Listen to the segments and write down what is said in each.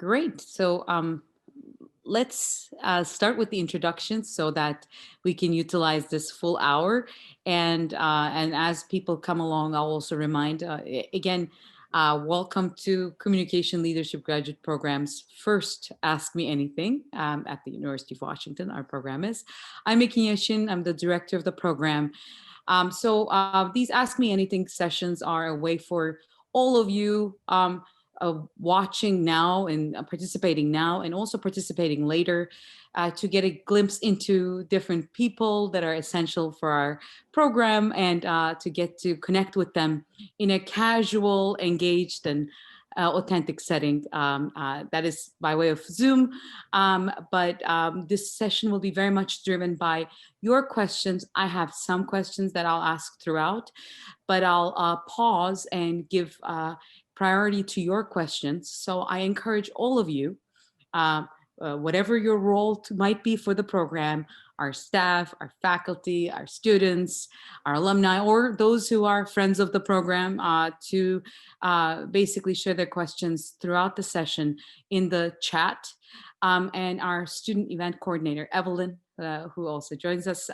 Great. So let's start with the introduction so that we can utilize this full hour. And as people come along, I'll also remind again. Welcome to Communication Leadership Graduate Program's first Ask Me Anything at the University of Washington. Our program is. I'm Ekin Yasin. I'm the director of the program. These Ask Me Anything sessions are a way for all of you watching now and participating now and also participating later to get a glimpse into different people that are essential for our program and to get to connect with them in a casual, engaged, and authentic setting. That is by way of Zoom. But this session will be very much driven by your questions. I have some questions that I'll ask throughout, but I'll pause and give priority to your questions. So I encourage all of you, whatever your role might be for the program, our staff, our faculty, our students, our alumni, or those who are friends of the program, to basically share their questions throughout the session in the chat. And our student event coordinator, Evelyn, who also joins us,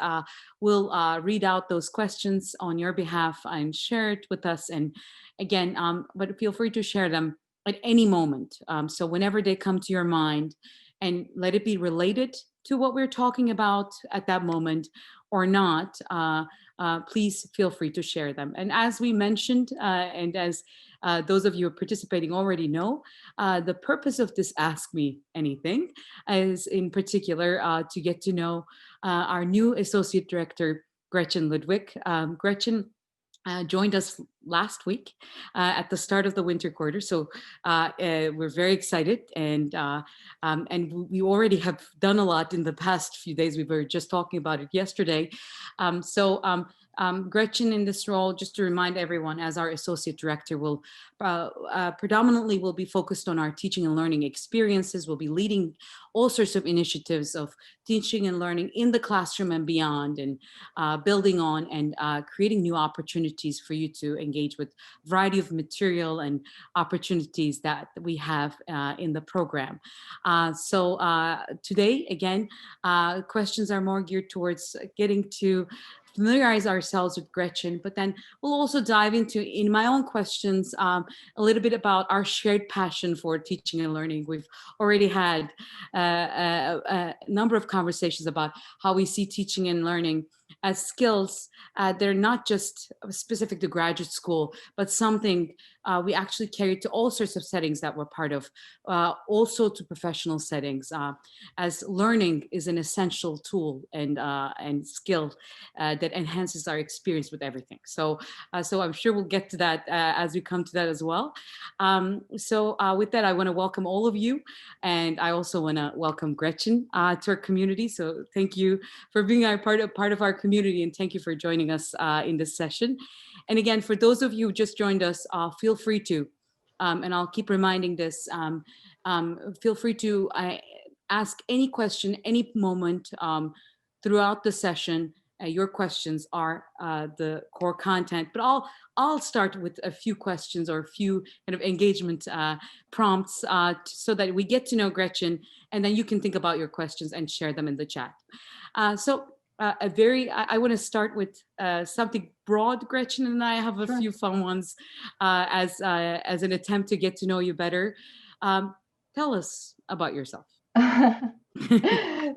will read out those questions on your behalf and share it with us. And again, but feel free to share them at any moment. So whenever they come to your mind, and let it be related to what we're talking about at that moment or not, please feel free to share them. And as we mentioned, and as those of you participating already know, the purpose of this Ask Me Anything is in particular to get to know our new Associate Director, Gretchen Ludwig. Gretchen joined us last week at the start of the winter quarter. So we're very excited, and we already have done a lot in the past few days. We were just talking about it yesterday. Gretchen in this role, just to remind everyone, as our Associate Director, will predominantly will be focused on our teaching and learning experiences. We'll be leading all sorts of initiatives of teaching and learning in the classroom and beyond, and building on and creating new opportunities for you to engage with a variety of material and opportunities that we have in the program. Today, again, questions are more geared towards getting to familiarize ourselves with Gretchen, but then we'll also dive into, in my own questions, a little bit about our shared passion for teaching and learning. We've already had a number of conversations about how we see teaching and learning as skills. They're not just specific to graduate school, but something we actually carry to all sorts of settings that we're part of, also to professional settings, as learning is an essential tool and skill that enhances our experience with everything. So I'm sure we'll get to that as we come to that as well. With that, I want to welcome all of you, and I also want to welcome Gretchen to our community. So thank you for being a part of our community, and thank you for joining us in this session. And again, for those of you who just joined us, feel free to, and I'll keep reminding this, feel free to ask any question, any moment throughout the session. Your questions are the core content, but I'll start with a few questions or a few kind of engagement prompts so that we get to know Gretchen, and then you can think about your questions and share them in the chat. I want to start with something broad, Gretchen, and I have a few fun ones as an attempt to get to know you better. Tell us about yourself.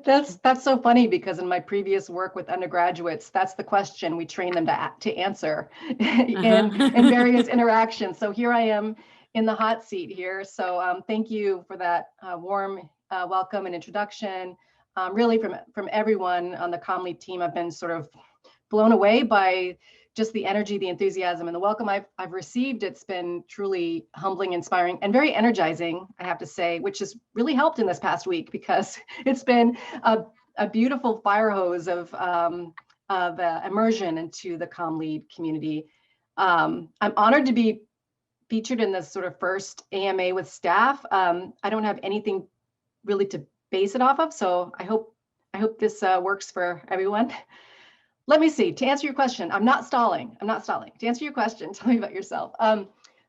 That's so funny, because in my previous work with undergraduates, that's the question we train them to answer in various interactions. So here I am in the hot seat here. So thank you for that warm welcome and introduction. Really from everyone on the Comm Lead team, I've been sort of blown away by just the energy, the enthusiasm, and the welcome I've received. It's been truly humbling, inspiring, and very energizing, I have to say, which has really helped in this past week, because it's been a beautiful fire hose of immersion into the Comm Lead community. I'm honored to be featured in this sort of first AMA with staff. I don't have anything really to base it off of, so I hope this works for everyone. Let me see, to answer your question, I'm not stalling. To answer your question, tell me about yourself.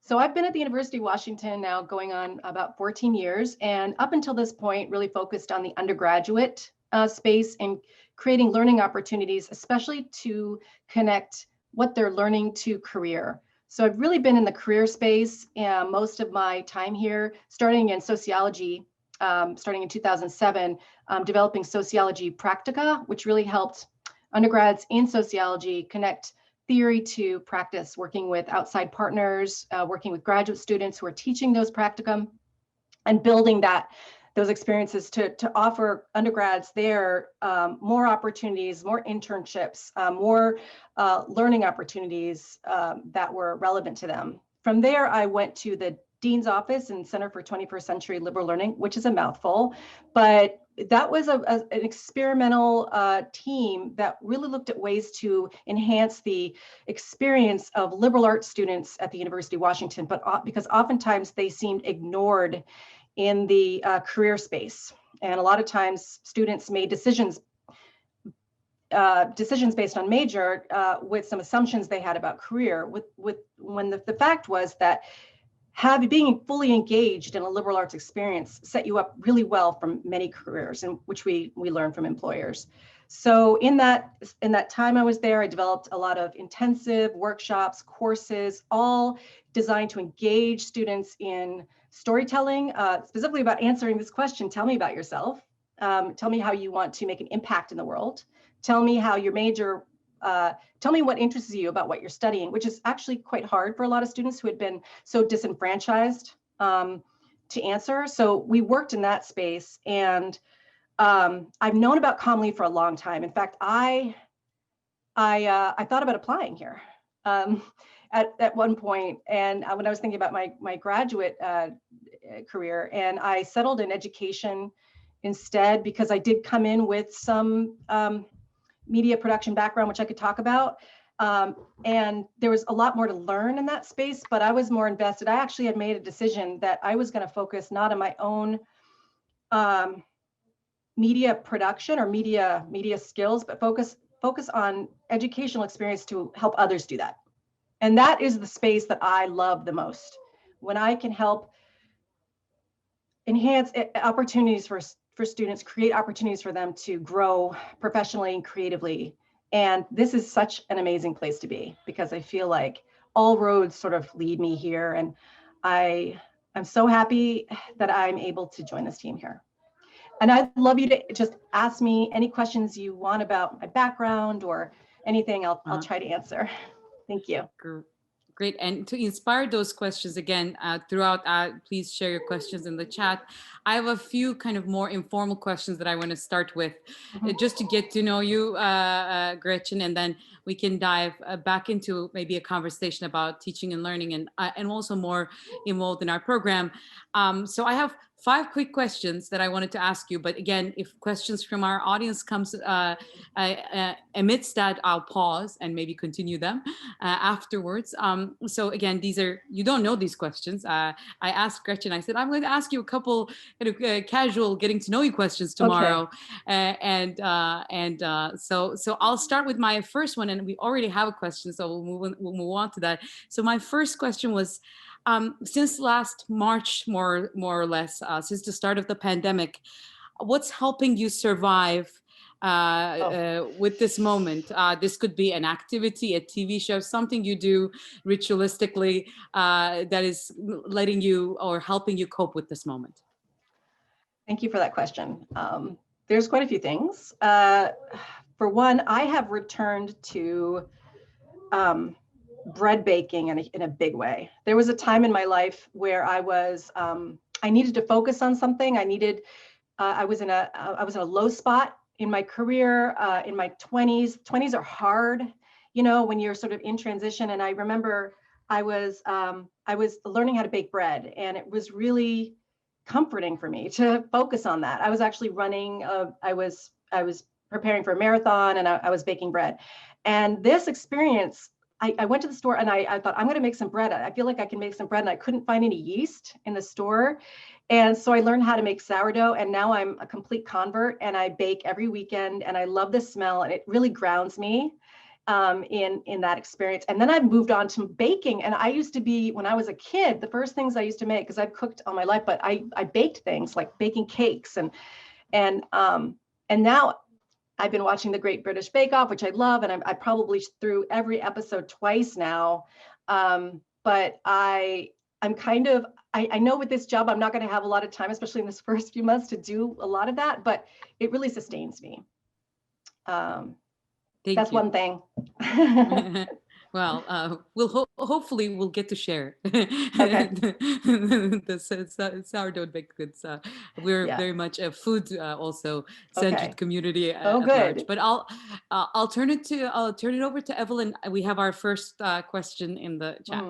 So I've been at the University of Washington now going on about 14 years, and up until this point, really focused on the undergraduate space and creating learning opportunities, especially to connect what they're learning to career. So I've really been in the career space most of my time here, starting in sociology, starting in 2007, developing sociology practica, which really helped undergrads in sociology connect theory to practice, working with outside partners, working with graduate students who are teaching those practicum, and building those experiences to offer undergrads there more opportunities, more internships, more learning opportunities that were relevant to them. From there, I went to the Dean's Office and Center for 21st Century Liberal Learning, which is a mouthful, but that was an experimental team that really looked at ways to enhance the experience of liberal arts students at the University of Washington, but because oftentimes they seemed ignored in the career space. And a lot of times students made decisions based on major with some assumptions they had about career, when the fact was that being fully engaged in a liberal arts experience set you up really well from many careers, in which we learn from employers. So in that time I was there, I developed a lot of intensive workshops, courses, all designed to engage students in storytelling, specifically about answering this question: tell me about yourself. Tell me how you want to make an impact in the world. Tell me how your major tell me what interests you about what you're studying, which is actually quite hard for a lot of students who had been so disenfranchised to answer. So we worked in that space, and I've known about Comm Lead for a long time. In fact, I thought about applying here at one point, and when I was thinking about my graduate career, and I settled in education instead because I did come in with some media production background, which I could talk about. And there was a lot more to learn in that space, but I was more invested. I actually had made a decision that I was going to focus not on my own media production or media skills, but focus on educational experience to help others do that. And that is the space that I love the most, when I can help enhance opportunities for students, create opportunities for them to grow professionally and creatively. And this is such an amazing place to be, because I feel like all roads sort of lead me here. And I'm so happy that I'm able to join this team here. And I'd love you to just ask me any questions you want about my background or anything. I'll try to answer. Thank you. Great. And to inspire those questions again throughout, please share your questions in the chat. I have a few kind of more informal questions that I want to start with, just to get to know you, Gretchen, and then we can dive back into maybe a conversation about teaching and learning, and also more involved in our program. So I have 5 quick questions that I wanted to ask you. But again, if questions from our audience comes amidst that, I'll pause and maybe continue them afterwards. So again, you don't know these questions. I asked Gretchen, I said, I'm going to ask you a couple casual getting to know you questions tomorrow. Okay. So I'll start with my first one, and we already have a question, so we'll move on to that. So my first question was, since last March, more or less, since the start of the pandemic, what's helping you survive with this moment? This could be an activity, a TV show, something you do ritualistically that is letting you or helping you cope with this moment. Thank you for that question. There's quite a few things. For one, I have returned to bread baking in a big way. There was a time in my life where I needed to focus on something. I was in a low spot in my career, in my 20s. 20s are hard, when you're sort of in transition. And I remember I was learning how to bake bread, and it was really comforting for me to focus on that. I was actually running, I was preparing for a marathon, and I was baking bread. And this experience, I went to the store and I thought, I'm going to make some bread. I feel like I can make some bread, and I couldn't find any yeast in the store. And so I learned how to make sourdough, and now I'm a complete convert, and I bake every weekend, and I love the smell, and it really grounds me. in that experience. And then I've moved on to baking. And I used to be, when I was a kid, the first things I used to make, because I've cooked all my life, but I baked things like baking cakes and now I've been watching The Great British Bake Off, which I love, and I probably through every episode twice now. But I'm kind of, I know with this job, I'm not going to have a lot of time, especially in this first few months, to do a lot of that, but it really sustains me. That's one thing. Well, hopefully we'll get to share. Okay. The sourdough baked goods. We're very much a food also centered community Oh, at large. good. But I'll turn it over to Evelyn. We have our first question in the chat.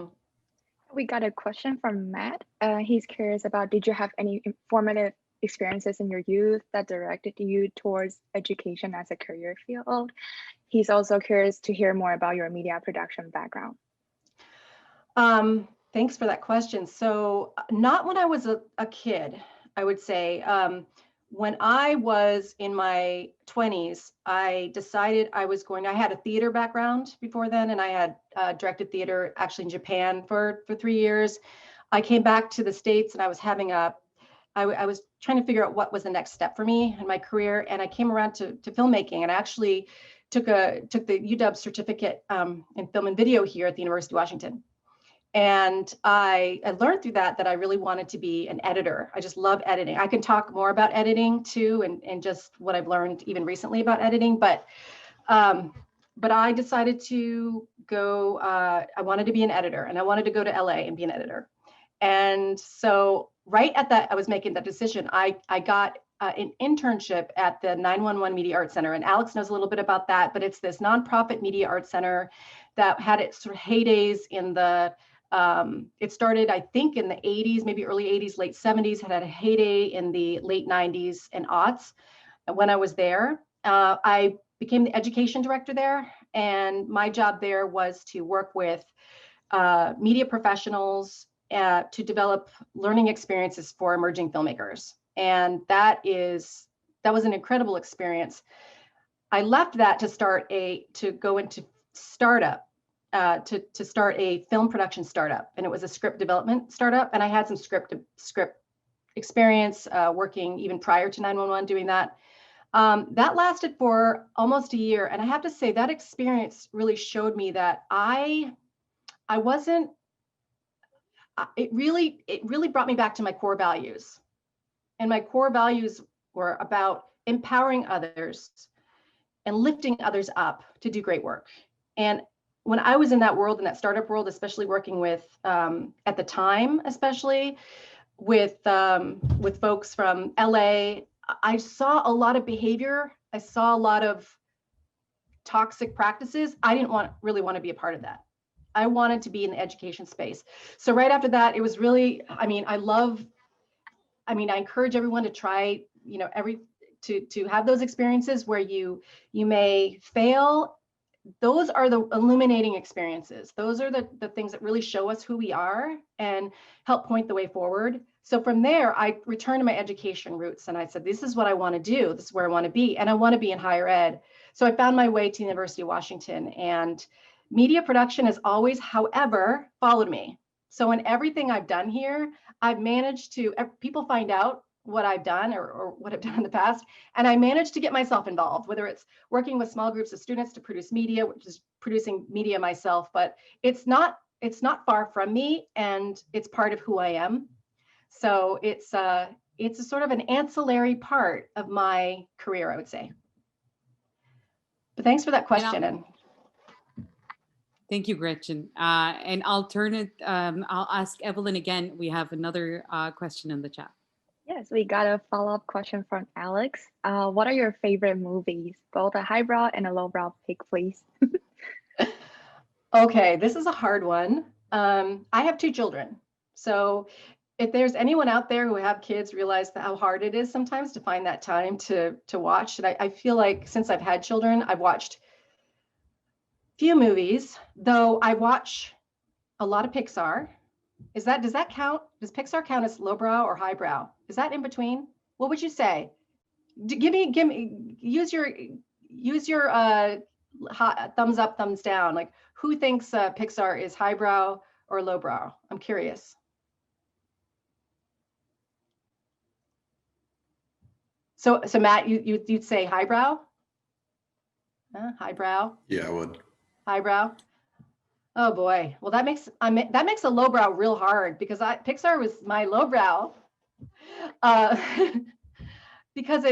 We got a question from Matt. He's curious about, did you have any informative experiences in your youth that directed you towards education as a career field? He's also curious to hear more about your media production background. Thanks for that question. So not when I was a kid, I would say. When I was in my 20s, I decided I had a theater background before then, and I had directed theater actually in Japan for 3 years. I came back to the States and I was having I was trying to figure out what was the next step for me in my career. And I came around to filmmaking, and I actually took the UW certificate in film and video here at the University of Washington. And I learned through that I really wanted to be an editor. I just love editing. I can talk more about editing too, and just what I've learned even recently about editing. But I decided to go, I wanted to be an editor, and I wanted to go to LA and be an editor. And so right at that, I was making that decision. I got an internship at the 911 Media Arts Center, and Alex knows a little bit about that, but it's this nonprofit media arts center that had its sort of heydays in the, it started, I think, in the 80s, maybe early 80s, late 70s, had a heyday in the late 90s and aughts. And when I was there, I became the education director there, and my job there was to work with media professionals to develop learning experiences for emerging filmmakers. And that was an incredible experience. I left that to go into startup, to start a film production startup. And it was a script development startup. And I had some script experience working even prior to 911 doing that. That lasted for almost a year. And I have to say that experience really showed me that I wasn't, it really brought me back to my core values. And my core values were about empowering others and lifting others up to do great work. And when I was in that world, in that startup world, especially working with, at the time, especially with folks from LA, I saw a lot of behavior. I saw a lot of toxic practices. I didn't really want to be a part of that. I wanted to be in the education space. So right after that, it was really, I encourage everyone to try, to have those experiences where you may fail. Those are the illuminating experiences. Those are the things that really show us who we are and help point the way forward. So from there, I returned to my education roots, and I said, this is what I want to do. This is where I want to be. And I want to be in higher ed. So I found my way to the University of Washington, and media production has always, however, followed me. So in everything I've done here, I've managed to, people find out what I've done or what I've done in the past, and I managed to get myself involved, whether it's working with small groups of students to produce media, which is producing media myself, but it's not far from me, and it's part of who I am. So it's a sort of an ancillary part of my career, I would say. But thanks for that question. Thank you, Gretchen. And I'll ask Evelyn again. We have another question in the chat. Yes, we got a follow-up question from Alex. What are your favorite movies? Both a highbrow and a lowbrow pick, please. Okay, this is a hard one. I have 2 children. So if there's anyone out there who have kids, realize how hard it is sometimes to find that time to watch. And I feel like since I've had children, I've watched few movies, though I watch a lot of Pixar. Does that count? Does Pixar count as lowbrow or highbrow? Is that in between? What would you say? Give me, use your thumbs up, thumbs down. Like, who thinks Pixar is highbrow or lowbrow? I'm curious. So Matt, you'd say highbrow? Highbrow? Yeah, I would. Highbrow? Oh boy. Well, that makes a lowbrow real hard, because Pixar was my lowbrow. Because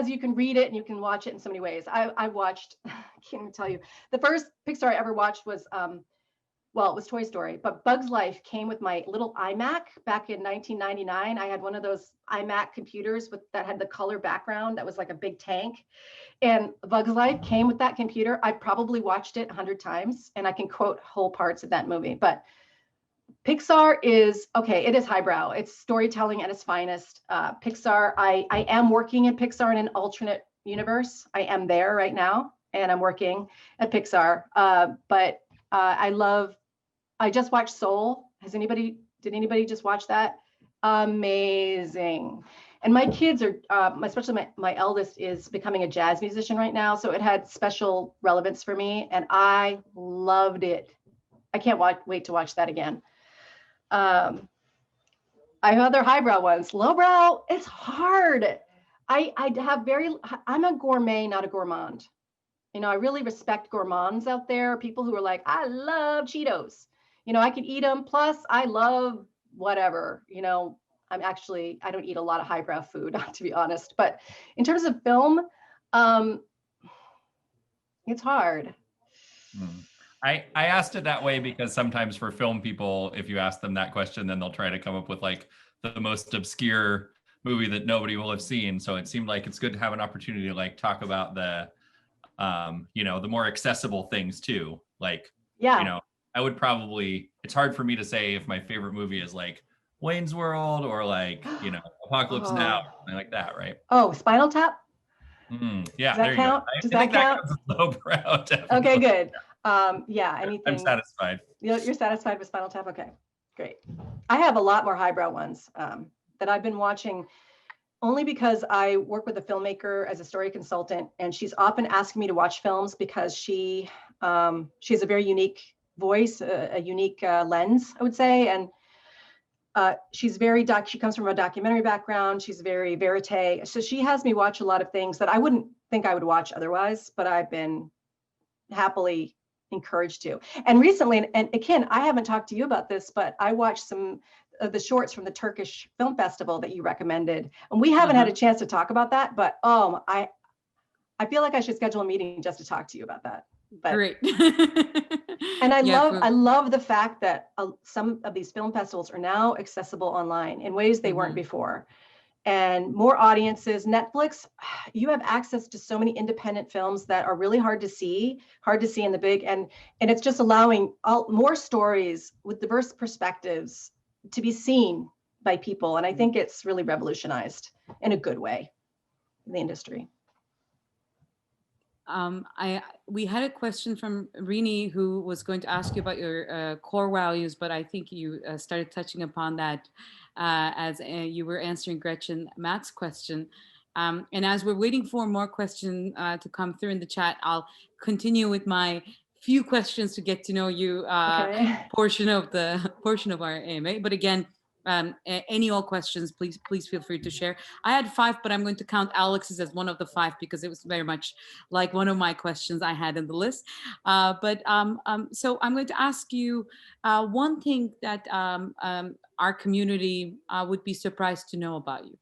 you can read it and you can watch it in so many ways. I watched, I can't even tell you. The first Pixar I ever watched was well, it was Toy Story, but Bug's Life came with my little iMac back in 1999. I had one of those iMac computers that had the color background that was like a big tank. And Bug's Life came with that computer. I probably watched it 100 times, and I can quote whole parts of that movie. But Pixar is, okay, it is highbrow. It's storytelling at its finest. Pixar, I am working at Pixar in an alternate universe. I am there right now, and I'm working at Pixar. But I just watched Soul. Did anybody just watch that? Amazing. And my kids are, especially my eldest is becoming a jazz musician right now. So it had special relevance for me, and I loved it. I can't wait to watch that again. I have other highbrow ones. Lowbrow, it's hard. I'm a gourmet, not a gourmand. You know, I really respect gourmands out there, people who are like, I love Cheetos. You know, I can eat them. Plus, I love whatever. You know, I don't eat a lot of highbrow food, to be honest. But in terms of film, it's hard. I asked it that way because sometimes for film people, if you ask them that question, then they'll try to come up with like the most obscure movie that nobody will have seen. So it seemed like it's good to have an opportunity to like talk about the, you know, the more accessible things too. Like, yeah, you know, it's hard for me to say if my favorite movie is like Wayne's World or like, you know, Apocalypse Now, or something like that, right? Oh, Spinal Tap? Yeah, Does that count? Does that count? Lowbrow, definitely. Okay, good. Yeah, anything. I'm satisfied. You're satisfied with Spinal Tap? Okay, great. I have a lot more highbrow ones that I've been watching, only because I work with a filmmaker as a story consultant, and she's often asking me to watch films because she has a very unique voice, a unique lens, I would say. And she's she comes from a documentary background. She's very verite. So she has me watch a lot of things that I wouldn't think I would watch otherwise, but I've been happily encouraged to. And recently, and Ekin, I haven't talked to you about this, but I watched some of the shorts from the Turkish Film Festival that you recommended. And we haven't had a chance to talk about that, but I feel like I should schedule a meeting just to talk to you about that. But, great. And I love the fact that some of these film festivals are now accessible online in ways they weren't before. And more audiences. Netflix, you have access to so many independent films that are really hard to see in the big, and it's just allowing more stories with diverse perspectives to be seen by people. And I think it's really revolutionized in a good way in the industry. We had a question from Rini, who was going to ask you about your core values, but I think you started touching upon that as you were answering Matt's question. And as we're waiting for more questions to come through in the chat, I'll continue with my few questions to get to know you portion of our AMA. But again, any all questions, please feel free to share. I had 5, but I'm going to count Alex's as one of the 5 because it was very much like one of my questions I had in the list. So I'm going to ask you one thing that our community would be surprised to know about you.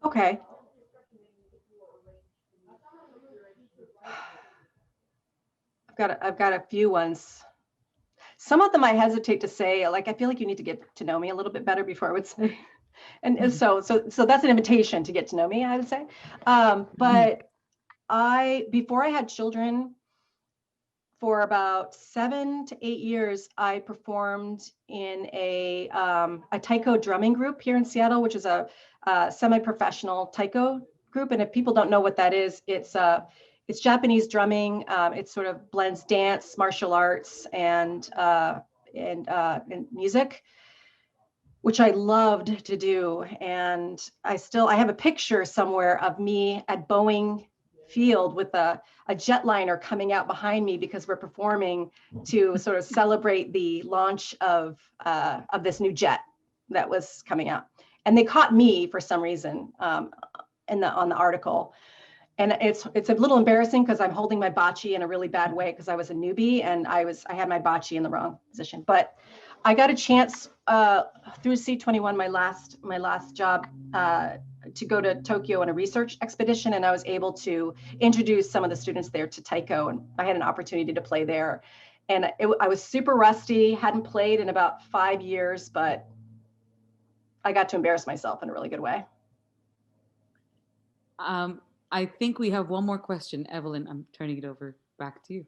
Okay. I've got a few ones. Some of them I hesitate to say, like, I feel like you need to get to know me a little bit better before I would say. And so that's an invitation to get to know me, I would say. But before I had children, for about 7 to 8 years, I performed in a taiko drumming group here in Seattle, which is a semi-professional taiko group. And if people don't know what that is, it's Japanese drumming. It sort of blends dance, martial arts, and music, which I loved to do. And I have a picture somewhere of me at Boeing field with a jetliner coming out behind me because we're performing to sort of celebrate the launch of this new jet that was coming out. And they caught me for some reason on the article. And it's a little embarrassing because I'm holding my bocce in a really bad way because I was a newbie and I had my bocce in the wrong position. But I got a chance through C21, my last job, to go to Tokyo on a research expedition, and I was able to introduce some of the students there to taiko, and I had an opportunity to play there. And I was super rusty, hadn't played in about 5 years, but I got to embarrass myself in a really good way. I think we have one more question. Evelyn, I'm turning it over back to you.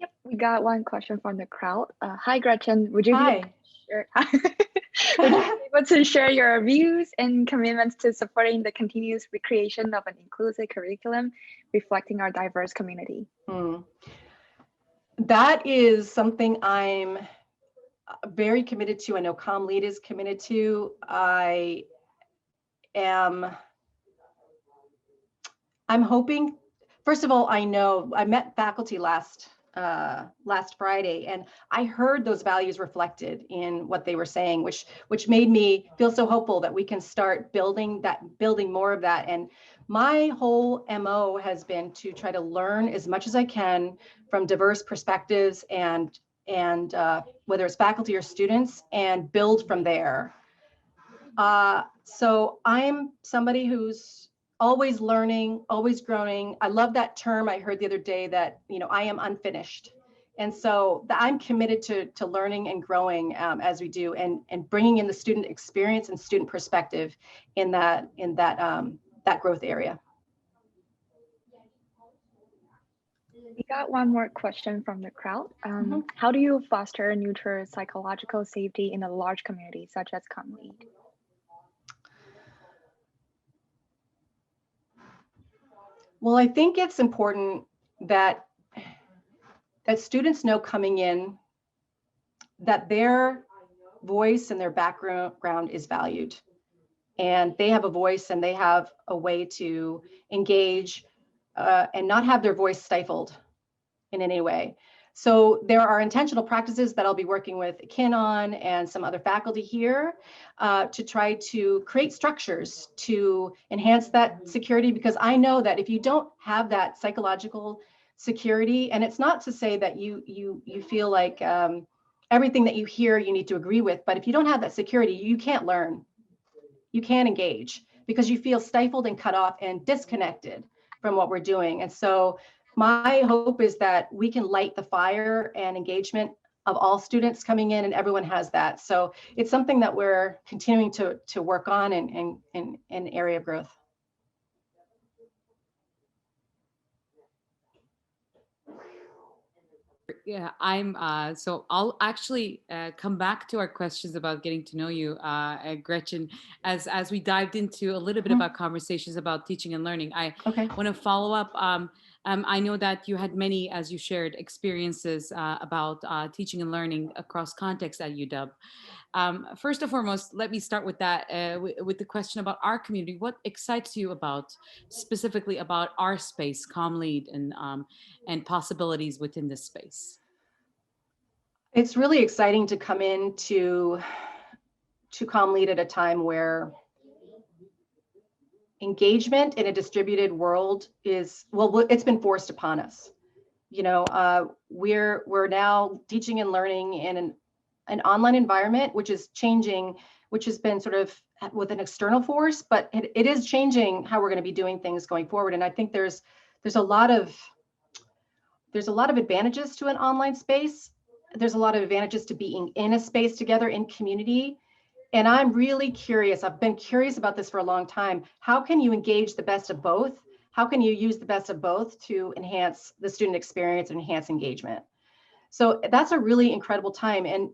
Yep, we got one question from the crowd. Hi, Gretchen. Would you be able to share your views and commitments to supporting the continuous recreation of an inclusive curriculum reflecting our diverse community? That is something I'm very committed to. I know Comm Lead is committed to. I'm hoping, first of all, I know I met faculty last Friday, and I heard those values reflected in what they were saying, which made me feel so hopeful that we can start building more of that. And my whole MO has been to try to learn as much as I can from diverse perspectives and whether it's faculty or students, and build from there. So I'm somebody who's always learning, always growing. I love that term I heard the other day that, I am unfinished. And so I'm committed to learning and growing as we do, and bringing in the student experience and student perspective in that growth area. We got one more question from the crowd. How do you foster neutral psychological safety in a large community such as Conley? Well, I think it's important that students know coming in that their voice and their background is valued, and they have a voice and they have a way to engage and not have their voice stifled in any way. So there are intentional practices that I'll be working with Ekin on and some other faculty here to try to create structures to enhance that security, because I know that if you don't have that psychological security, and it's not to say that you feel like everything that you hear you need to agree with, but if you don't have that security, you can't learn, you can't engage, because you feel stifled and cut off and disconnected from what we're doing. And so my hope is that we can light the fire and engagement of all students coming in, and everyone has that. So it's something that we're continuing to work on in area of growth. Yeah, so I'll actually come back to our questions about getting to know you, Gretchen, as we dived into a little bit about conversations about teaching and learning. I want to follow up. I know that you had many, as you shared, experiences about teaching and learning across contexts at UW. First and foremost, let me start with that, with the question about our community. What excites you specifically about our space, Comm Lead, and possibilities within this space? It's really exciting to come into Comm Lead at a time where engagement in a distributed world is, well, it's been forced upon us. We're now teaching and learning in an online environment, which is changing, which has been sort of with an external force, but it is changing how we're going to be doing things going forward. And I think there's a lot of advantages to an online space. There's a lot of advantages to being in a space together in community. And I'm really curious. I've been curious about this for a long time. How can you engage the best of both? How can you use the best of both to enhance the student experience and enhance engagement? So that's a really incredible time. And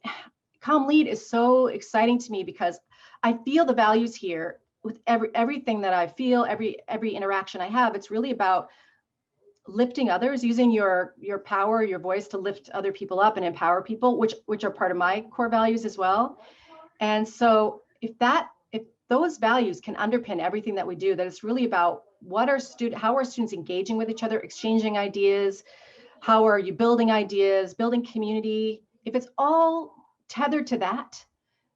Comm Lead is so exciting to me because I feel the values here with everything that I feel, every interaction I have. It's really about lifting others, using your power, your voice to lift other people up and empower people, which are part of my core values as well. And so if those values can underpin everything that we do, that it's really about how are students engaging with each other, exchanging ideas? How are you building ideas, building community? If it's all tethered to that,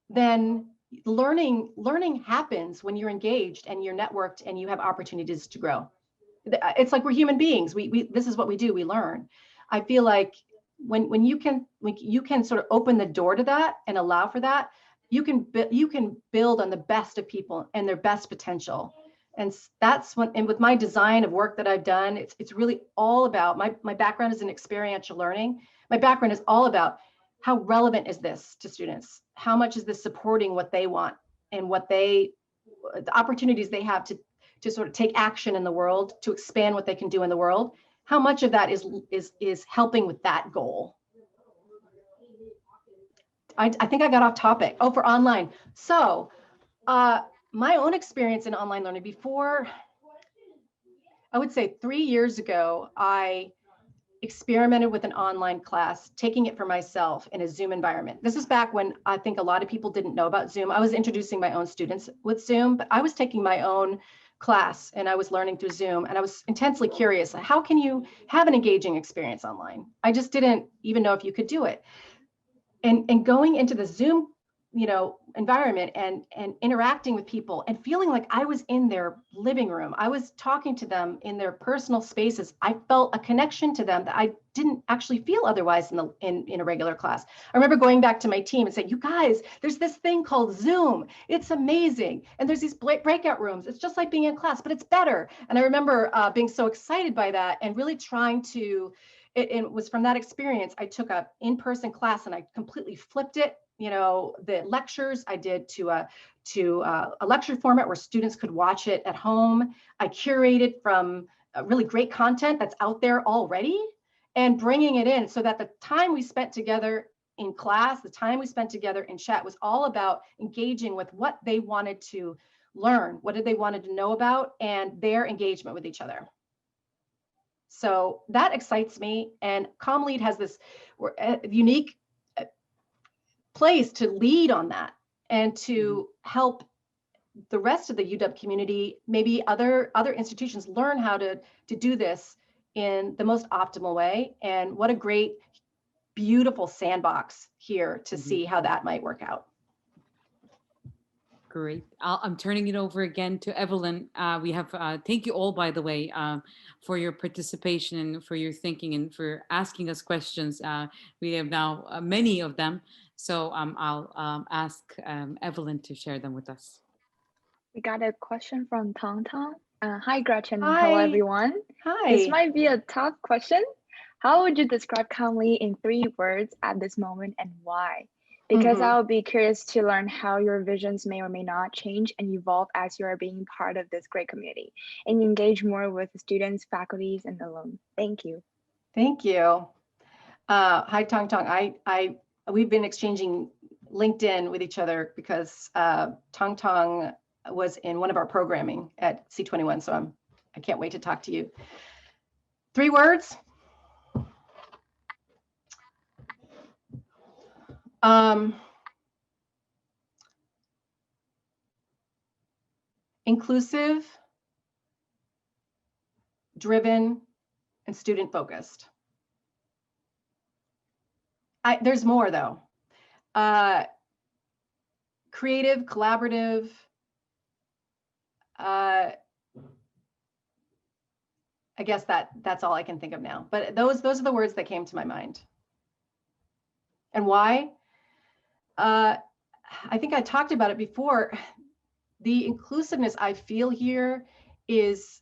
then learning happens when you're engaged and you're networked and you have opportunities to grow. It's like we're human beings. This is what we do. We learn. I feel like when you can sort of open the door to that and allow for that, you can build on the best of people and their best potential. And that's when, and with my design of work that I've done, it's really all about my background is in experiential learning. My background is all about how relevant is this to students? How much is this supporting what they want and the opportunities they have to sort of take action in the world, to expand what they can do in the world? How much of that is helping with that goal? I think I got off topic. Oh, for online. So my own experience in online learning before, I would say 3 years ago, I experimented with an online class, taking it for myself in a Zoom environment. This is back when I think a lot of people didn't know about Zoom. I was introducing my own students with Zoom, but I was taking my own class and I was learning through Zoom, and I was intensely curious. How can you have an engaging experience online? I just didn't even know if you could do it. And going into the Zoom, environment and interacting with people and feeling like I was in their living room. I was talking to them in their personal spaces. I felt a connection to them that I didn't actually feel otherwise in a regular class. I remember going back to my team and saying, you guys, there's this thing called Zoom. It's amazing. And there's these breakout rooms. It's just like being in class, but it's better. And I remember being so excited by that and really trying to, it was from that experience, I took a in-person class and I completely flipped it. The lectures I did to a lecture format where students could watch it at home. I curated from really great content that's out there already and bringing it in so that the time we spent together in class, the time we spent together in chat was all about engaging with what they wanted to learn, what did they wanted to know about, and their engagement with each other. So that excites me. And Comm Lead has this unique place to lead on that and to help the rest of the UW community, maybe other institutions, learn how to do this in the most optimal way. And what a great, beautiful sandbox here to see how that might work out. Great. I'm turning it over again to Evelyn. We have, thank you all, by the way, for your participation and for your thinking and for asking us questions. We have now many of them. So I'll ask Evelyn to share them with us. We got a question from Tong Tong. Hi, Gretchen. Hi. Hello, everyone. Hi. This might be a tough question. How would you describe Conley in 3 words at this moment and why? Because I'll be curious to learn how your visions may or may not change and evolve as you are being part of this great community and engage more with students, faculties, and alumni. Thank you. Thank you. Hi, Tong Tong. We've been exchanging LinkedIn with each other because Tong Tong was in one of our programming at C21. So I can't wait to talk to you. 3 words. Inclusive, driven, and student focused. There's more though. Creative, collaborative, I guess that's all I can think of now. But those are the words that came to my mind. And why? I think I talked about it before. The inclusiveness I feel here is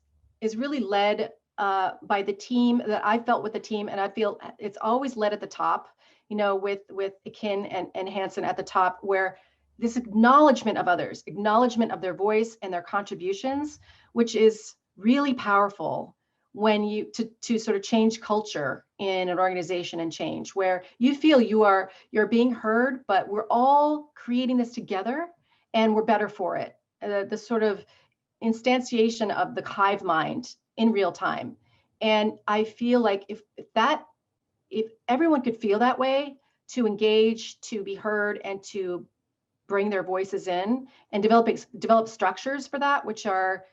really led by the team that I felt with the team, and I feel it's always led at the top, with Ekin and Hansen at the top, where this acknowledgement of others, acknowledgement of their voice and their contributions, which is really powerful when you to sort of change culture in an organization and change, where you feel you're being heard, but we're all creating this together and we're better for it. The sort of instantiation of the hive mind in real time. And I feel like if everyone could feel that way, to engage, to be heard, and to bring their voices in and develop structures for that, which are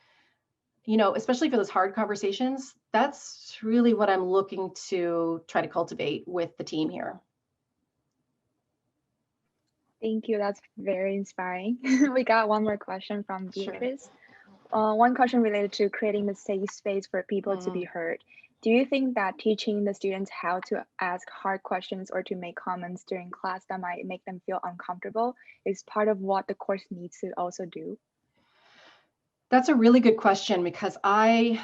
you know, especially for those hard conversations, that's really what I'm looking to try to cultivate with the team here. Thank you. That's very inspiring. We got one more question from Sure. Beatrice. One question related to creating the safe space for people to be heard. Do you think that teaching the students how to ask hard questions or to make comments during class that might make them feel uncomfortable is part of what the course needs to also do? That's a really good question, because I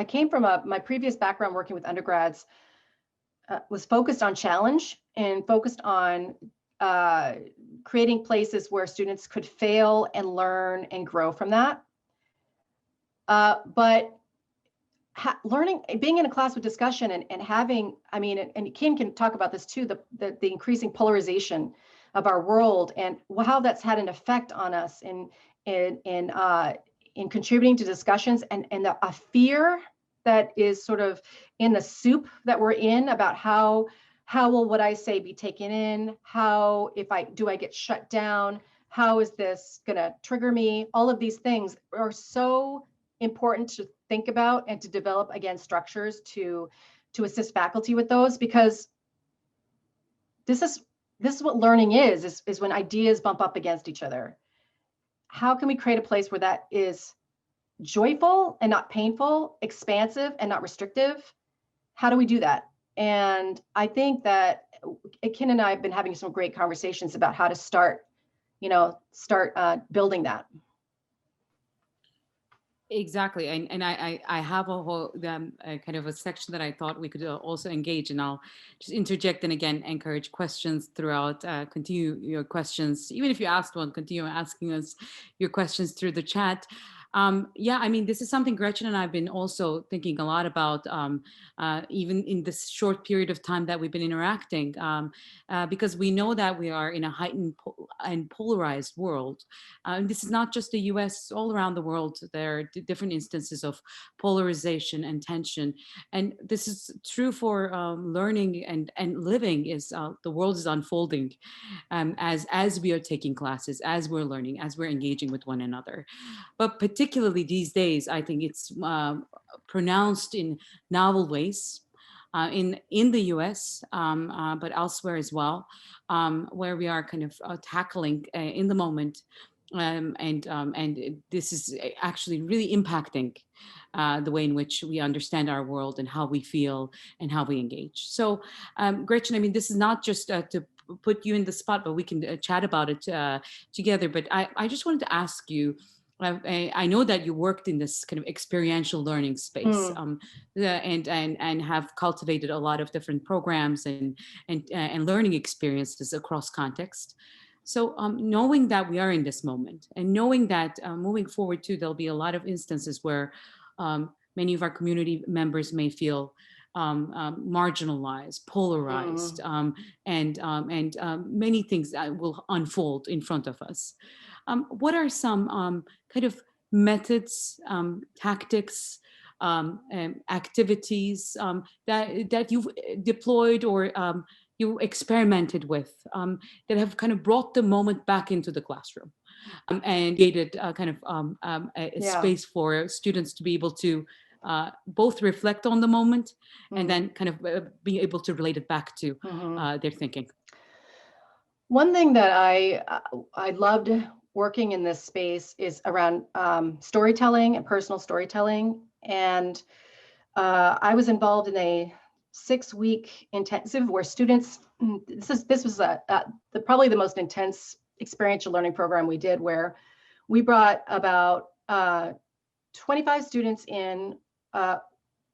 came from my previous background working with undergrads was focused on challenge and focused on creating places where students could fail and learn and grow from that. But learning, being in a class with discussion and having, I mean, and Kim can talk about this too, the increasing polarization of our world and how that's had an effect on us in contributing to discussions, and a fear that is sort of in the soup that we're in about how will what I say be taken in? How, if I get shut down? How is this gonna trigger me? All of these things are so important to think about and to develop, again, structures to assist faculty with those, because this is what learning is when ideas bump up against each other. How can we create a place where that is joyful and not painful, expansive and not restrictive? How do we do that? And I think that Ekin and I have been having some great conversations about how to start building that. Exactly, and I have a whole kind of a section that I thought we could also engage, and I'll just interject and again encourage questions throughout. Continue your questions, even if you asked one, continue asking us your questions through the chat. Yeah, I mean, this is something Gretchen and I have been also thinking a lot about, even in this short period of time that we've been interacting, because we know that we are in a heightened and polarized world. And this is not just the US, all around the world, there are different instances of polarization and tension. And this is true for learning and living. Is the world is unfolding as we are taking classes, as we're learning, as we're engaging with one another. But particularly these days, I think it's pronounced in novel ways in the US, but elsewhere as well, where we are kind of tackling in the moment. And this is actually really impacting the way in which we understand our world and how we feel and how we engage. So, Gretchen, I mean, this is not just to put you in the spot, but we can chat about it together. But I just wanted to ask you, I know that you worked in this kind of experiential learning space, and have cultivated a lot of different programs and learning experiences across context. So knowing that we are in this moment, and knowing that moving forward too, there'll be a lot of instances where many of our community members may feel marginalized, polarized, and many things that will unfold in front of us. What are some kind of methods, tactics, activities that you've deployed or you experimented with that have kind of brought the moment back into the classroom and created kind of a space for students to be able to both reflect on the moment and then kind of be able to relate it back to their thinking? One thing that I loved working in this space is around storytelling and personal storytelling. And I was involved in a 6-week intensive where students, this was probably the most intense experiential learning program we did, where we brought about 25 students in.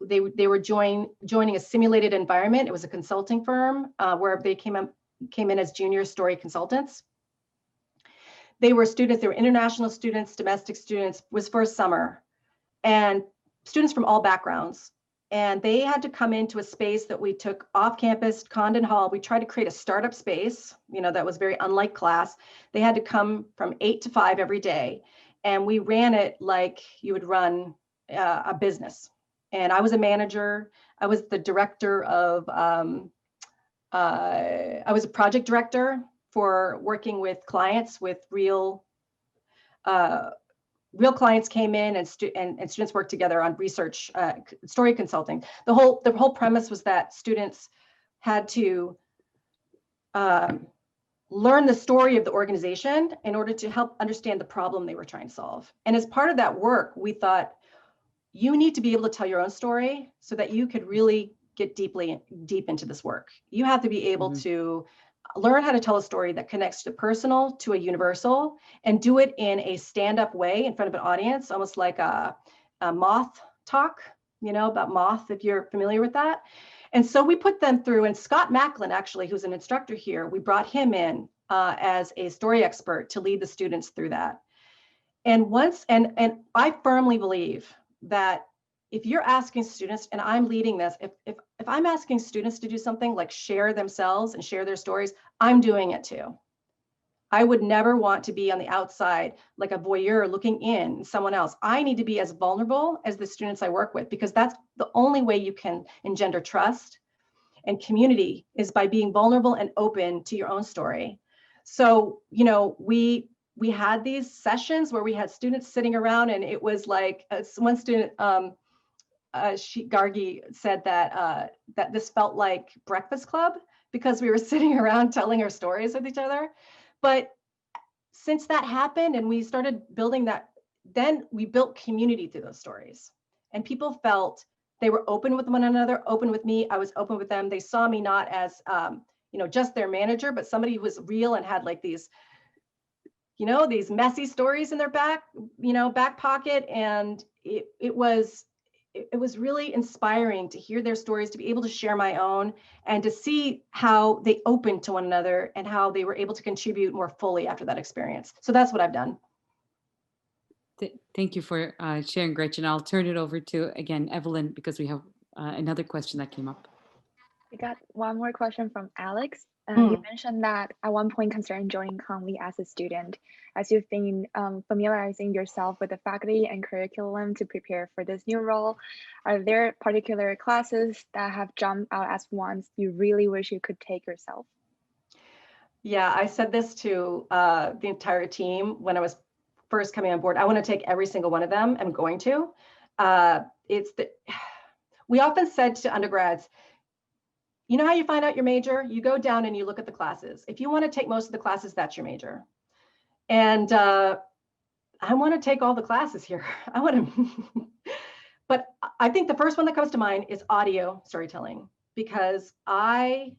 They were joining a simulated environment. It was a consulting firm where they came in as junior story consultants. They were students, they were international students, domestic students, was for a summer, and students from all backgrounds. And they had to come into a space that we took off campus, Condon Hall. We tried to create a startup space, that was very unlike class. They had to come from 8 to 5 every day. And we ran it like you would run a business. And I was a manager. I was the director of, I was a project director for working with clients with real real clients came in and students worked together on research, story consulting. The whole premise was that students had to learn the story of the organization in order to help understand the problem they were trying to solve. And as part of that work, we thought, you need to be able to tell your own story so that you could really get deep into this work. You have to be able to learn how to tell a story that connects the personal to a universal, and do it in a stand-up way in front of an audience, almost like a moth talk, about moth, if you're familiar with that. And so we put them through, and Scott Macklin, actually, who's an instructor here, we brought him in as a story expert to lead the students through that. And and I firmly believe that if you're asking students, and I'm leading this, if I'm asking students to do something like share themselves and share their stories, I'm doing it too. I would never want to be on the outside like a voyeur looking in someone else. I need to be as vulnerable as the students I work with, because that's the only way you can engender trust and community, is by being vulnerable and open to your own story. So, we had these sessions where we had students sitting around, and it was like one student, Gargi, said that this felt like Breakfast Club, because we were sitting around telling our stories with each other. But since that happened and we started building that, then we built community through those stories, and people felt they were open with one another, open with me. I was open with them. They saw me not as, just their manager, but somebody who was real and had like these, these messy stories in their back pocket. And it was really inspiring to hear their stories, to be able to share my own, and to see how they opened to one another and how they were able to contribute more fully after that experience. So that's what I've done. Thank you for sharing, Gretchen. I'll turn it over to, again, Evelyn, because we have another question that came up. We got one more question from Alex. You mentioned that at one point considering joining Conley as a student, as you've been familiarizing yourself with the faculty and curriculum to prepare for this new role. Are there particular classes that have jumped out as ones you really wish you could take yourself? Yeah, I said this to the entire team when I was first coming on board. I want to take every single one of them. I'm going to. We often said to undergrads, you know how you find out your major? You go down and you look at the classes. If you want to take most of the classes, that's your major. And I want to take all the classes here. I want to, but I think the first one that comes to mind is audio storytelling, because I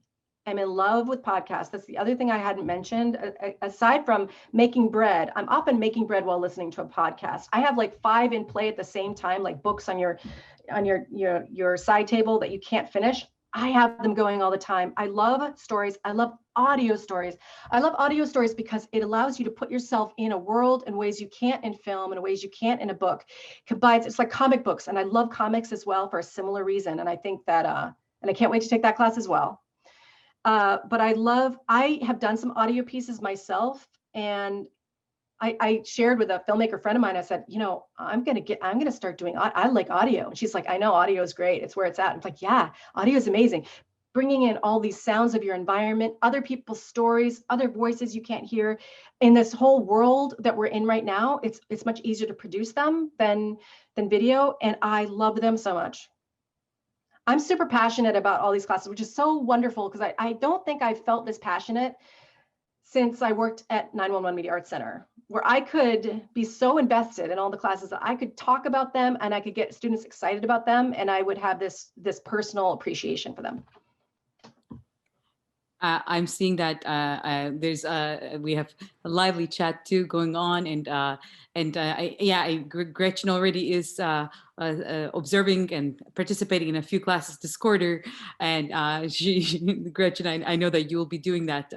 am in love with podcasts. That's the other thing I hadn't mentioned. Aside from making bread, I'm often making bread while listening to a podcast. I have like 5 in play at the same time, like books on your side table that you can't finish. I have them going all the time. I love stories. I love audio stories. I love audio stories because it allows you to put yourself in a world in ways you can't in film, in ways you can't in a book. It's like comic books, and I love comics as well for a similar reason. And I think that, and I can't wait to take that class as well. But I have done some audio pieces myself, and I shared with a filmmaker friend of mine. I said, I'm going to start doing, I like audio. And she's like, I know audio is great. It's where it's at. And it's like, yeah, audio is amazing. Bringing in all these sounds of your environment, other people's stories, other voices you can't hear in this whole world that we're in right now. It's much easier to produce them than video. And I love them so much. I'm super passionate about all these classes, which is so wonderful, because I don't think I've felt this passionate since I worked at 911 Media Arts Center, where I could be so invested in all the classes that I could talk about them and I could get students excited about them, and I would have this personal appreciation for them. I'm seeing that we have a lively chat too going on, and Gretchen already is observing and participating in a few classes this quarter, and Gretchen, I know that you will be doing that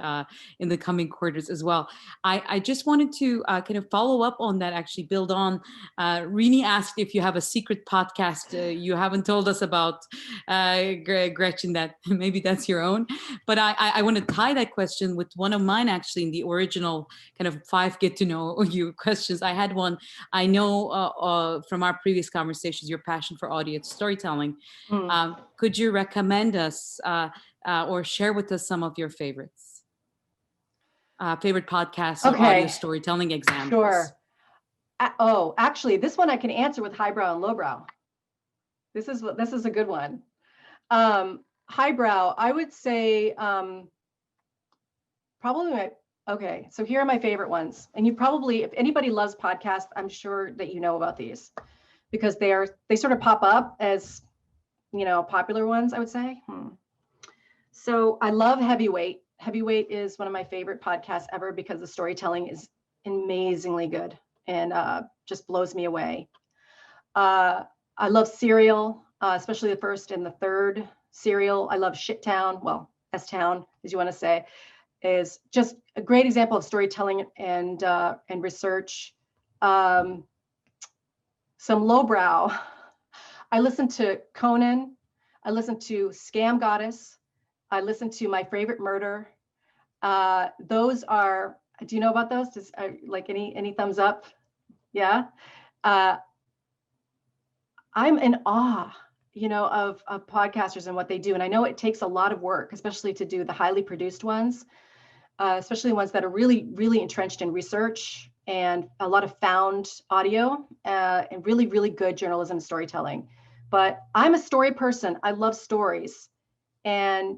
in the coming quarters as well. I just wanted to kind of follow up on that, actually build on. Rini asked if you have a secret podcast you haven't told us about, Gretchen, that maybe that's your own, but I want to tie that question with one of mine, actually, in the original kind of 5 get to know you questions. I had one. I know from our previous conversations, your passion for audio storytelling. Could you recommend us or share with us some of your favorites? Favorite podcasts or audio storytelling examples? Sure. Oh, actually, this one I can answer with highbrow and lowbrow. This is a good one. Highbrow, I would say probably okay. So here are my favorite ones, and you probably, if anybody loves podcasts, I'm sure that you know about these because they sort of pop up as, you know, popular ones, I would say. So I love Heavyweight. Heavyweight is one of my favorite podcasts ever because the storytelling is amazingly good and just blows me away. I love Serial, especially the first and the third Serial. I love Shittown, well, S-Town, as you want to say, is just a great example of storytelling and research. Some lowbrow. I listen to Conan. I listen to Scam Goddess. I listen to My Favorite Murder. Those are, do you know about those? Does, like any thumbs up? Yeah. I'm in awe, you know, of podcasters and what they do. And I know it takes a lot of work, especially to do the highly produced ones, especially ones that are really, really entrenched in research and a lot of found audio and really, really good journalism and storytelling. But I'm a story person. I love stories. And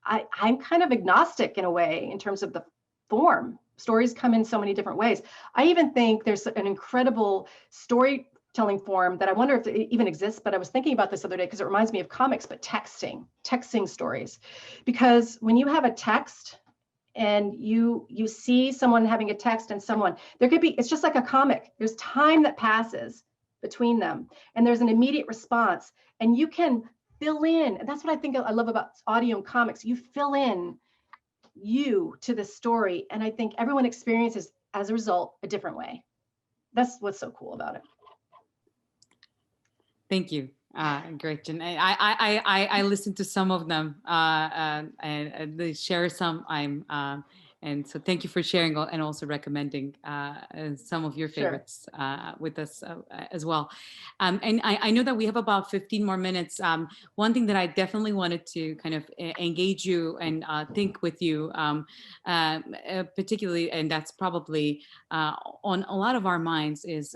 I'm kind of agnostic in a way in terms of the form. Stories come in so many different ways. I even think there's an incredible storytelling form that I wonder if it even exists, but I was thinking about this the other day because it reminds me of comics, but texting stories. Because when you have a text and you see someone having a text and someone, there could be, it's just like a comic. There's time that passes between them and there's an immediate response and you can fill in. And that's what I think I love about audio and comics. You fill in you to the story. And I think everyone experiences, as a result, a different way. That's what's so cool about it. Thank you, Gretchen. I listened to some of them and they share some. And so thank you for sharing and also recommending some of your favorites with us as well. And I know that we have about 15 more minutes. One thing that I definitely wanted to kind of engage you and think with you, particularly, and that's probably on a lot of our minds, is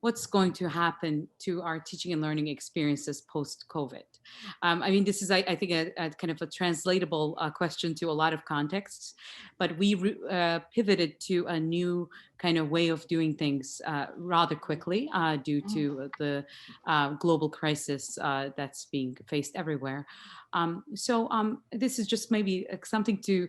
what's going to happen to our teaching and learning experiences post-COVID. I mean, this is, I think, a kind of a translatable question to a lot of contexts, but we pivoted to a new kind of way of doing things rather quickly due to the global crisis that's being faced everywhere. So this is just maybe something to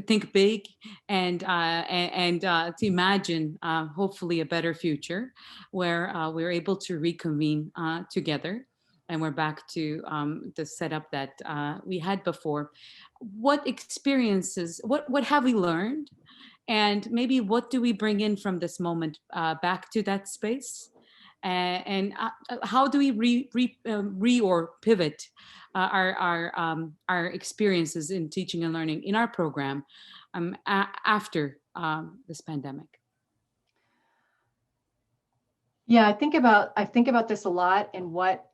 think big and to imagine hopefully a better future where we're able to reconvene together and we're back to the setup that we had before. What experiences, what have we learned? And maybe what do we bring in from this moment back to that space? And how do we or pivot our experiences in teaching and learning in our program after this pandemic? Yeah, I think about this a lot and what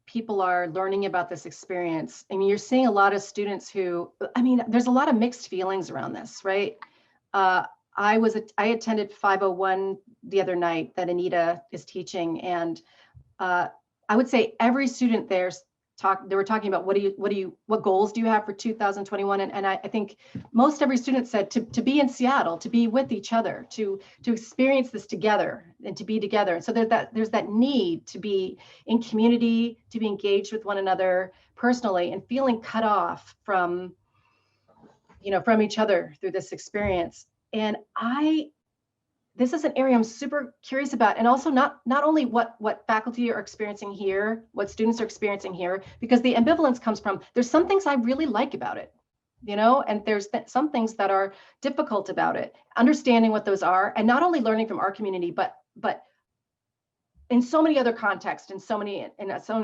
people are learning about this experience. I mean, you're seeing a lot of students who, I mean, there's a lot of mixed feelings around this, right? I attended 501 the other night that Anita is teaching, and I would say every student they were talking about what goals do you have for 2021? And I think most every student said to be in Seattle, to be with each other, to experience this together and to be together. And so there's that need to be in community, to be engaged with one another personally, and feeling cut off from each other through this experience. And this is an area I'm super curious about, and also not only what faculty are experiencing here, what students are experiencing here, because the ambivalence comes from, there's some things I really like about it, and there's some things that are difficult about it, understanding what those are, and not only learning from our community, but in so many other contexts, in so many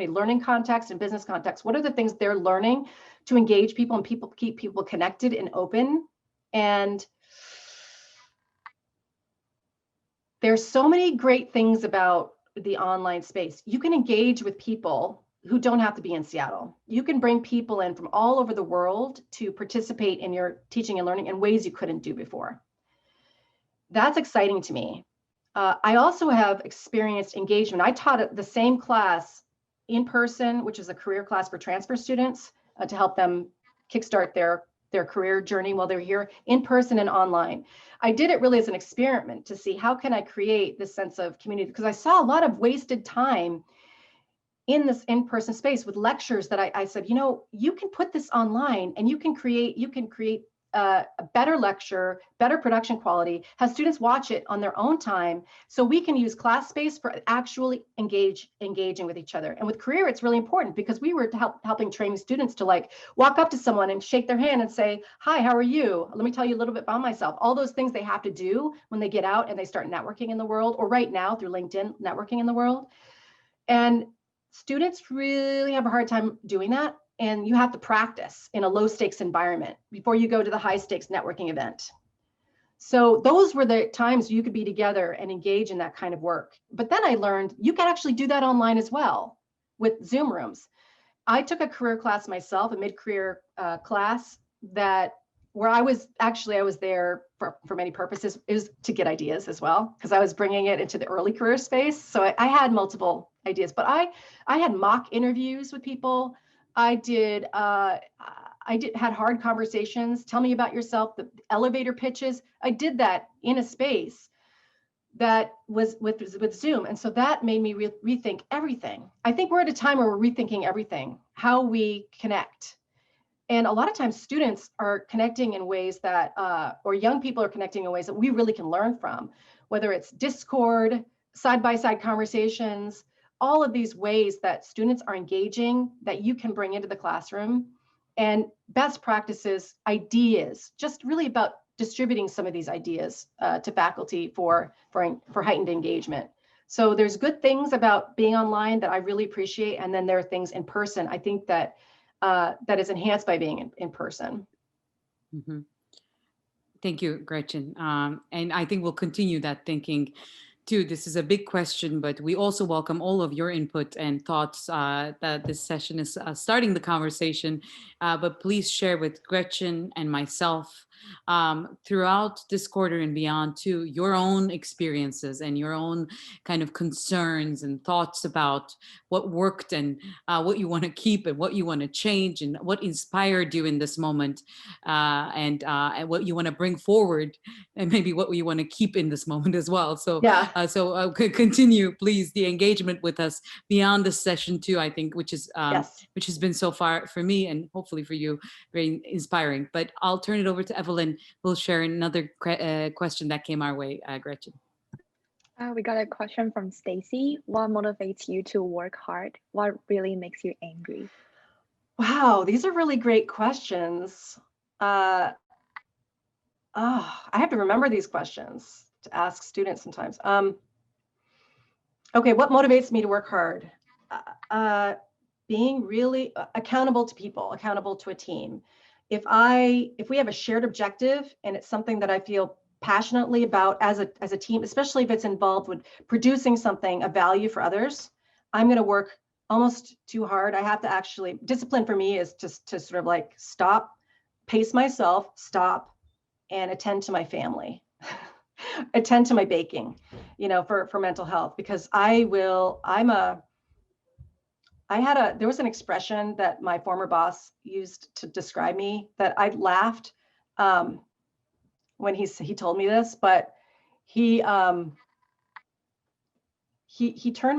learning contexts and business contexts, what are the things they're learning to engage people and keep people connected and open? And there's so many great things about the online space. You can engage with people who don't have to be in Seattle. You can bring people in from all over the world to participate in your teaching and learning in ways you couldn't do before. That's exciting to me. I also have experienced engagement. I taught the same class in person, which is a career class for transfer students to help them kickstart their career journey while they're here, in person and online. I did it really as an experiment to see how can I create this sense of community, because I saw a lot of wasted time in this in-person space with lectures that I said, you know, you can put this online and you can create a better lecture, better production quality, have students watch it on their own time, so we can use class space for actually engaging with each other. And with career, it's really important because we were helping train students to like walk up to someone and shake their hand and say, hi, how are you? Let me tell you a little bit about myself. All those things they have to do when they get out and they start networking in the world, or right now through LinkedIn, networking in the world. And students really have a hard time doing that. And you have to practice in a low stakes environment before you go to the high stakes networking event. So those were the times you could be together and engage in that kind of work. But then I learned you can actually do that online as well with Zoom rooms. I took a career class myself, a mid-career class where I was there for many purposes, is to get ideas as well, because I was bringing it into the early career space. So I had multiple ideas, but I had mock interviews with people. I had hard conversations. Tell me about yourself, the elevator pitches. I did that in a space that was with Zoom. And so that made me rethink everything. I think we're at a time where we're rethinking everything, how we connect. And a lot of times students are connecting in ways that, or young people are connecting in ways that we really can learn from, whether it's Discord, side-by-side conversations, all of these ways that students are engaging that you can bring into the classroom, and best practices, ideas, just really about distributing some of these ideas to faculty for heightened engagement. So there's good things about being online that I really appreciate. And then there are things in person, I think that is enhanced by being in person. Mm-hmm. Thank you, Gretchen. And I think we'll continue that thinking too. This is a big question, but we also welcome all of your input and thoughts that this session is starting the conversation. But please share with Gretchen and myself throughout this quarter and beyond too, your own experiences and your own kind of concerns and thoughts about what worked and what you want to keep and what you want to change and what inspired you in this moment, and what you want to bring forward, and maybe what you want to keep in this moment as well. So yeah. Continue, please, the engagement with us beyond this session too, I think, which Yes. which has been so far for me and hopefully for you very inspiring. But I'll turn it over to Evelyn, who'll share another question that came our way. Gretchen. We got a question from Stacy. What motivates you to work hard? What really makes you angry? Wow, these are really great questions. I have to remember these questions to ask students sometimes. Okay, what motivates me to work hard? Being really accountable to people, accountable to a team. If we have a shared objective and it's something that I feel passionately about as a team, especially if it's involved with producing something of value for others, I'm going to work almost too hard. I have to actually, discipline for me is just to sort of like stop, pace myself, stop, and attend to my family, attend to my baking, for mental health, because there was an expression that my former boss used to describe me that I laughed when he told me this, but he turned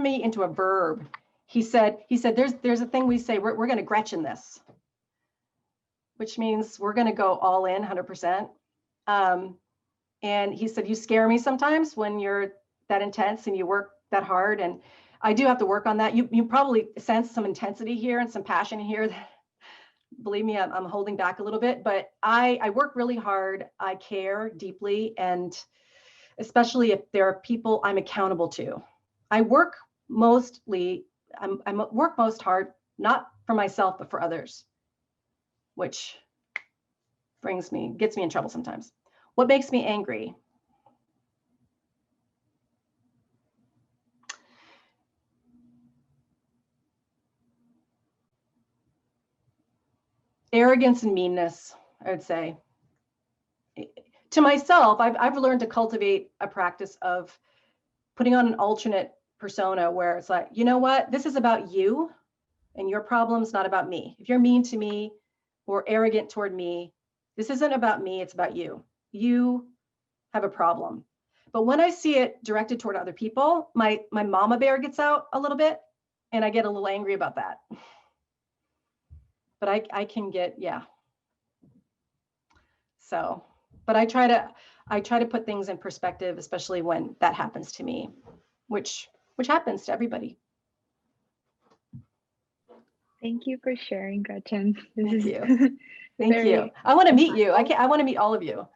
me into a verb. He said there's a thing we say, we're going to Gretchen this, which means we're going to go all in 100%. And he said, you scare me sometimes when you're that intense and you work that hard. And I do have to work on that. You probably sense some intensity here and some passion here. Believe me, I'm holding back a little bit, but I work really hard. I care deeply. And especially if there are people I'm accountable to. I work most hard, not for myself, but for others, which gets me in trouble sometimes. What makes me angry? Arrogance and meanness, I would say. To myself, I've learned to cultivate a practice of putting on an alternate persona where it's like, you know what, this is about you and your problems, not about me. If you're mean to me or arrogant toward me, this isn't about me, it's about you. You have a problem. But when I see it directed toward other people, my mama bear gets out a little bit and I get a little angry about that. But I can get, yeah. So, but I try to put things in perspective, especially when that happens to me, which happens to everybody. Thank you for sharing, Gretchen. Thank you. Thank you. I want to meet you. I want to meet all of you.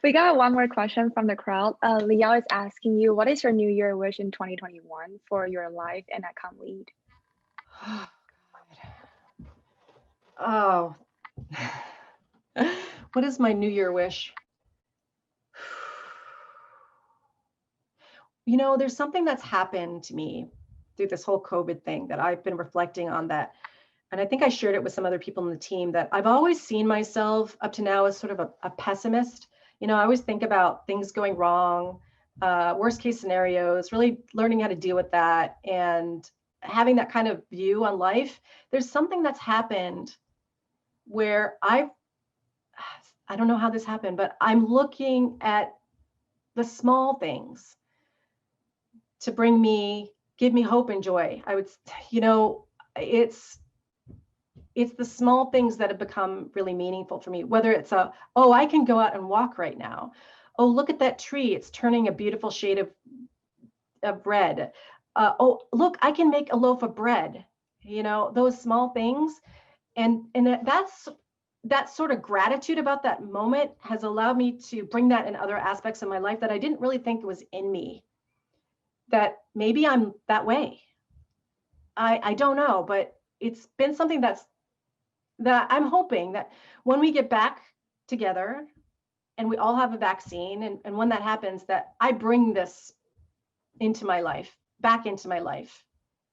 We got one more question from the crowd. Liao is asking you, what is your New Year wish in 2021 for your life and at Comm Lead? Oh, what is my New Year wish? You know, there's something that's happened to me through this whole COVID thing that I've been reflecting on that. And I think I shared it with some other people in the team, that I've always seen myself up to now as sort of a pessimist. You know, I always think about things going wrong, worst case scenarios, really learning how to deal with that and having that kind of view on life. There's something that's happened where I don't know how this happened, but I'm looking at the small things to give me hope and joy. I would, you know, it's the small things that have become really meaningful for me, whether it's oh, I can go out and walk right now. Oh, look at that tree. It's turning a beautiful shade of red. Oh, look, I can make a loaf of bread. You know, those small things. And that sort of gratitude about that moment has allowed me to bring that in other aspects of my life that I didn't really think was in me. That maybe I'm that way. I don't know, but it's been something that I'm hoping that when we get back together and we all have a vaccine, and when that happens, that I bring this into my life, back into my life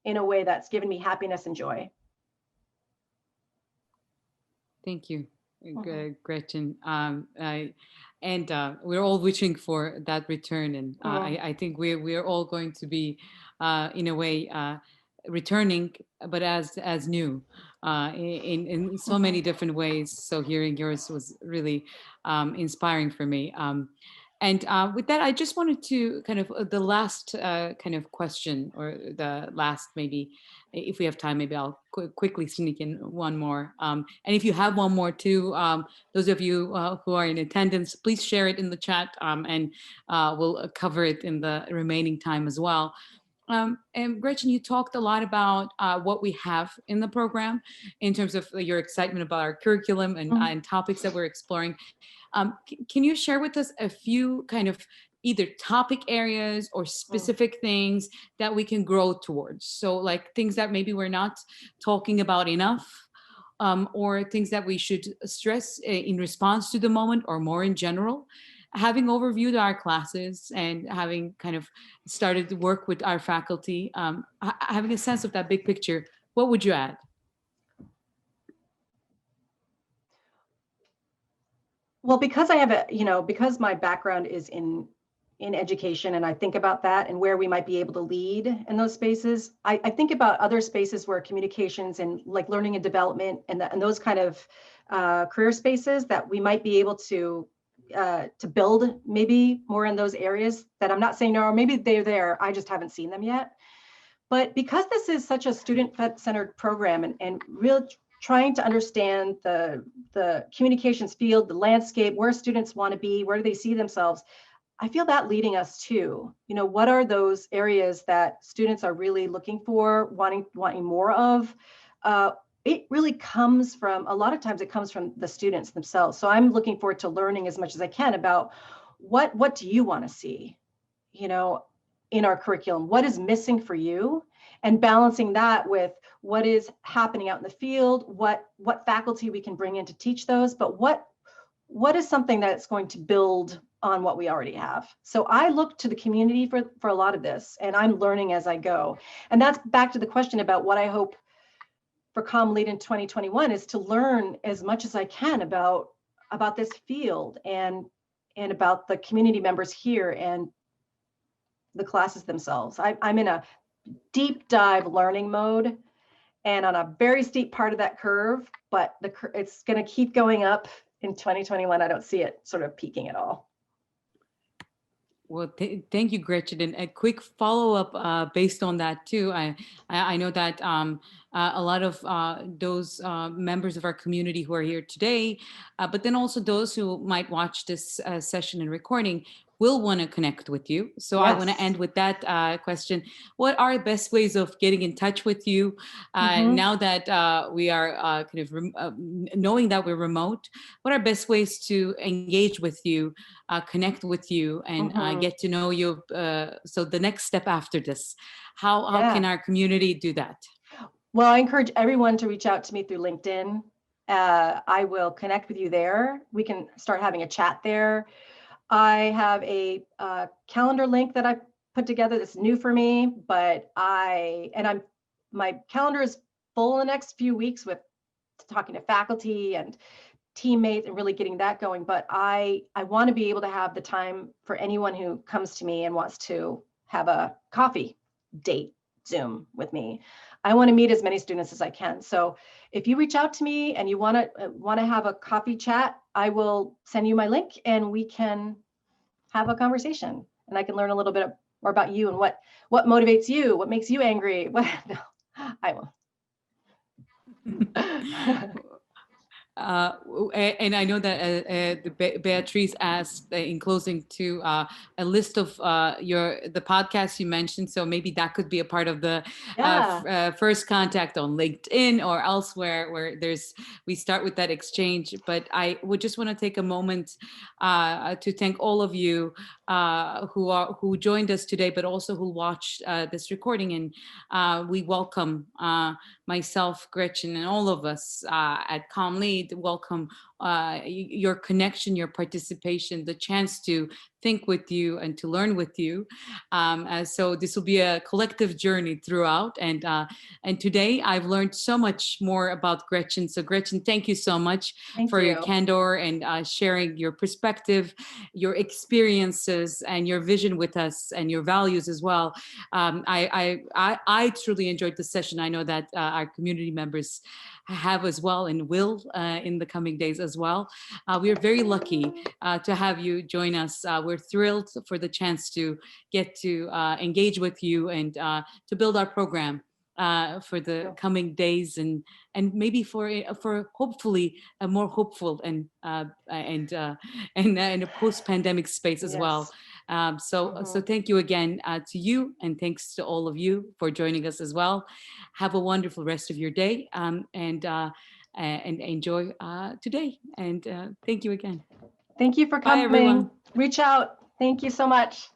in a way that's given me happiness and joy. Thank you, Gretchen. We're all wishing for that return, and I think we're all going to be, in a way, returning, but as new, in so many different ways. So hearing yours was really inspiring for me. And with that, I just wanted to kind of the last kind of question, or the last, maybe if we have time, maybe I'll quickly sneak in one more. And if you have one more too, those of you who are in attendance, please share it in the chat, and we'll cover it in the remaining time as well. And Gretchen, you talked a lot about what we have in the program in terms of your excitement about our curriculum and topics that we're exploring. Can you share with us a few kind of either topic areas or specific things that we can grow towards? So like things that maybe we're not talking about enough, or things that we should stress in response to the moment, or more in general. Having overviewed our classes and having kind of started to work with our faculty, having a sense of that big picture, what would you add? Well, because I have because my background is in education, and I think about that and where we might be able to lead in those spaces, I think about other spaces where communications and like learning and development and those kind of career spaces that we might be able to build maybe more in those areas that I'm not saying no, or maybe they're there, I just haven't seen them yet. But because this is such a student-centered program and really trying to understand the communications field, the landscape, where students want to be, where do they see themselves, I feel that leading us to, what are those areas that students are really looking for, wanting more of? It really comes from, a lot of times it comes from the students themselves. So I'm looking forward to learning as much as I can about what do you want to see, in our curriculum? What is missing for you? And balancing that with what is happening out in the field, what faculty we can bring in to teach those, but what is something that's going to build on what we already have. So I look to the community for a lot of this, and I'm learning as I go. And that's back to the question about what I hope for Comm Lead in 2021 is to learn as much as I can about this field and about the community members here, and the classes themselves. I'm in a deep dive learning mode and on a very steep part of that curve, but it's going to keep going up in 2021. I don't see it sort of peaking at all. Well, thank you, Gretchen. And a quick follow-up based on that too. I know that a lot of those members of our community who are here today, but then also those who might watch this session and recording will want to connect with you. So I want to end with that question. What are the best ways of getting in touch with you now that we are kind of knowing that we're remote? What are best ways to engage with you, connect with you, and get to know you? So the next step after this, how can our community do that? Well, I encourage everyone to reach out to me through LinkedIn. I will connect with you there. We can start having a chat there. I have a calendar link that I put together that's new for me, but my calendar is full in the next few weeks with talking to faculty and teammates and really getting that going. But I want to be able to have the time for anyone who comes to me and wants to have a coffee date Zoom with me. I want to meet as many students as I can. So if you reach out to me and you want to have a coffee chat, I will send you my link and we can have a conversation and I can learn a little bit more about you and what motivates you, what makes you angry. No, I will. And I know that Beatrice asked in closing to a list of the podcasts you mentioned. So maybe that could be a part of the first contact on LinkedIn or elsewhere where we start with that exchange. But I would just want to take a moment to thank all of you who joined us today, but also who watched this recording. And we welcome myself, Gretchen, and all of us at Comm Lead. Welcome your connection, your participation, the chance to think with you and to learn with you. So this will be a collective journey throughout. And today I've learned so much more about Gretchen. So Gretchen, thank you so much for your candor and sharing your perspective, your experiences, and your vision with us, and your values as well. I truly enjoyed the session. I know that our community members have as well and will in the coming days as well. We are very lucky to have you join us. We're thrilled for the chance to get to engage with you and to build our program for the coming days and maybe for hopefully a more hopeful and in a post-pandemic space as well. So thank you again to you, and thanks to all of you for joining us as well. Have a wonderful rest of your day and enjoy today. And thank you again. Thank you for coming. Bye, everyone. Reach out. Thank you so much.